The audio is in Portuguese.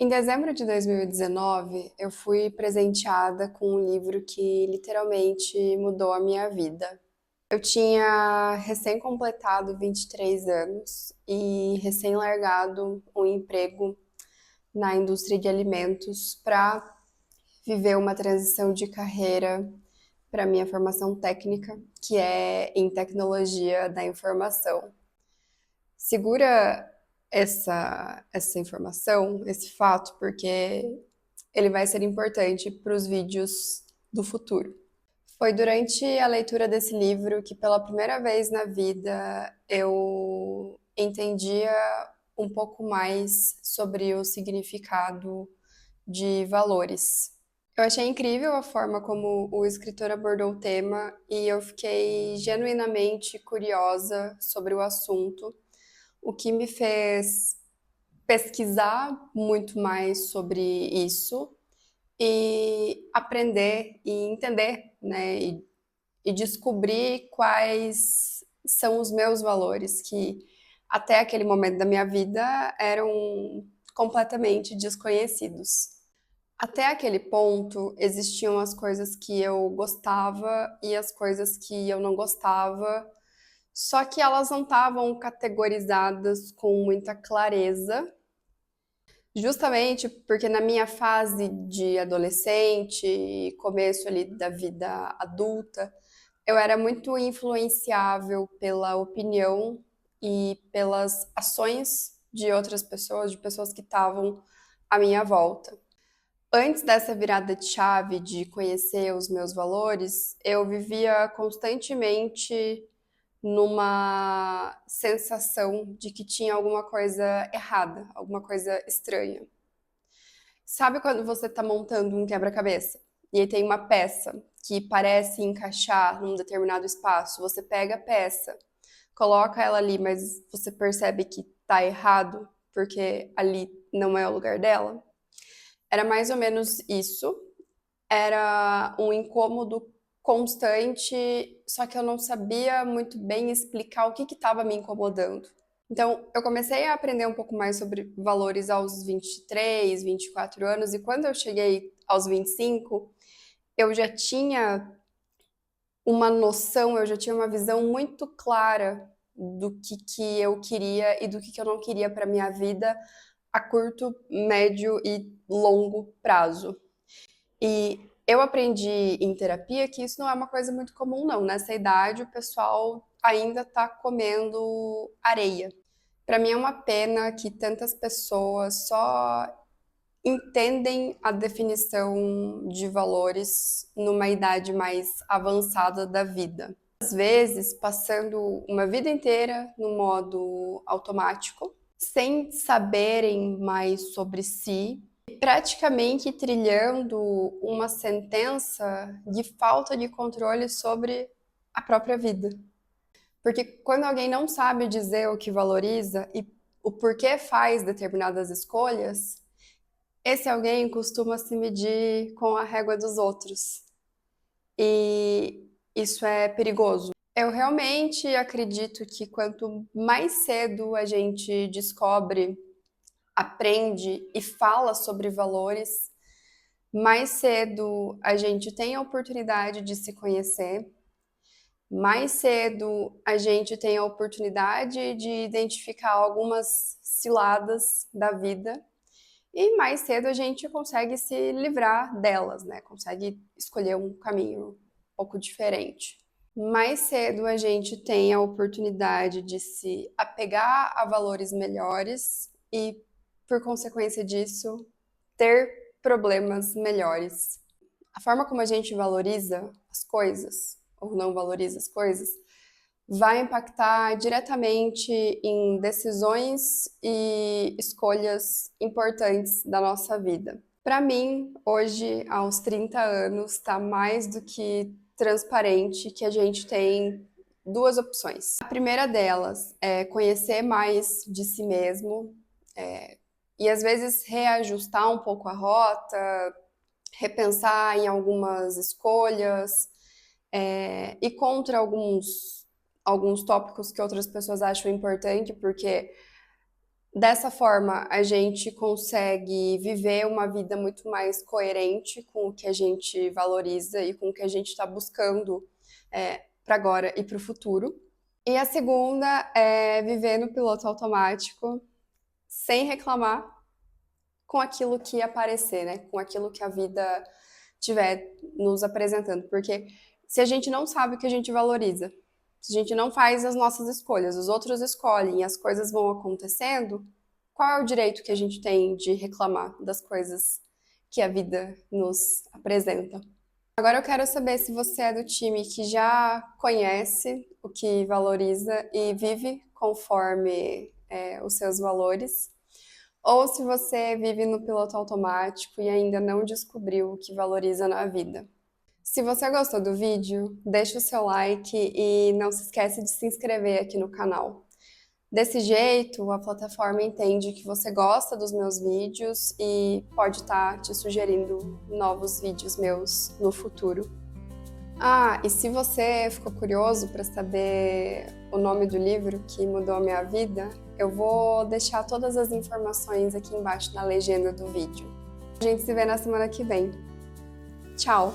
Em dezembro de 2019, eu fui presenteada com um livro que literalmente mudou a minha vida. Eu tinha recém-completado 23 anos e recém-largado um emprego na indústria de alimentos para viver uma transição de carreira para minha formação técnica, que é em tecnologia da informação. Segura essa informação, esse fato, porque ele vai ser importante para os vídeos do futuro. Foi durante a leitura desse livro que, pela primeira vez na vida, eu entendia um pouco mais sobre o significado de valores. Eu achei incrível a forma como o escritor abordou o tema e eu fiquei genuinamente curiosa sobre o assunto, o que me fez pesquisar muito mais sobre isso e aprender e entender, né? E descobrir quais são os meus valores, que até aquele momento da minha vida eram completamente desconhecidos. Até aquele ponto, existiam as coisas que eu gostava e as coisas que eu não gostava, só que elas não estavam categorizadas com muita clareza. Justamente porque na minha fase de adolescente e começo ali da vida adulta, eu era muito influenciável pela opinião e pelas ações de outras pessoas, de pessoas que estavam à minha volta. Antes dessa virada de chave de conhecer os meus valores, eu vivia constantemente numa sensação de que tinha alguma coisa errada, alguma coisa estranha. Sabe quando você está montando um quebra-cabeça e aí tem uma peça que parece encaixar num determinado espaço? Você pega a peça, coloca ela ali, mas você percebe que tá errado porque ali não é o lugar dela? Era mais ou menos isso. Era um incômodo constante, só que eu não sabia muito bem explicar o que estava me incomodando. Então, eu comecei a aprender um pouco mais sobre valores aos 23, 24 anos, e quando eu cheguei aos 25, eu já tinha uma noção, eu já tinha uma visão muito clara do que eu queria e do que eu não queria para minha vida a curto, médio e longo prazo. E eu aprendi em terapia que isso não é uma coisa muito comum, não. Nessa idade, o pessoal ainda está comendo areia. Para mim é uma pena que tantas pessoas só entendem a definição de valores numa idade mais avançada da vida. Às vezes, passando uma vida inteira no modo automático, sem saberem mais sobre si, praticamente trilhando uma sentença de falta de controle sobre a própria vida. Porque quando alguém não sabe dizer o que valoriza e o porquê faz determinadas escolhas, esse alguém costuma se medir com a régua dos outros. E isso é perigoso. Eu realmente acredito que quanto mais cedo a gente descobre, aprende e fala sobre valores, mais cedo a gente tem a oportunidade de se conhecer, mais cedo a gente tem a oportunidade de identificar algumas ciladas da vida e mais cedo a gente consegue se livrar delas, né? Consegue escolher um caminho um pouco diferente. Mais cedo a gente tem a oportunidade de se apegar a valores melhores e, por consequência disso, ter problemas melhores. A forma como a gente valoriza as coisas ou não valoriza as coisas vai impactar diretamente em decisões e escolhas importantes da nossa vida. Para mim, hoje, aos 30 anos, está mais do que transparente que a gente tem duas opções. A primeira delas é conhecer mais de si mesmo, e às vezes reajustar um pouco a rota, repensar em algumas escolhas, e contra alguns tópicos que outras pessoas acham importante, porque Dessa forma, a gente consegue viver uma vida muito mais coerente com o que a gente valoriza e com o que a gente está buscando para agora e para o futuro. E a segunda é viver no piloto automático, sem reclamar com aquilo que aparecer, né? Com aquilo que a vida estiver nos apresentando. Porque se a gente não sabe o que a gente valoriza, se a gente não faz as nossas escolhas, os outros escolhem e as coisas vão acontecendo, qual é o direito que a gente tem de reclamar das coisas que a vida nos apresenta? Agora eu quero saber se você é do time que já conhece o que valoriza e vive conforme os seus valores, ou se você vive no piloto automático e ainda não descobriu o que valoriza na vida. Se você gostou do vídeo, deixa o seu like e não se esquece de se inscrever aqui no canal. Desse jeito, a plataforma entende que você gosta dos meus vídeos e pode estar te sugerindo novos vídeos meus no futuro. Ah, e se você ficou curioso para saber o nome do livro que mudou a minha vida, eu vou deixar todas as informações aqui embaixo na legenda do vídeo. A gente se vê na semana que vem. Tchau!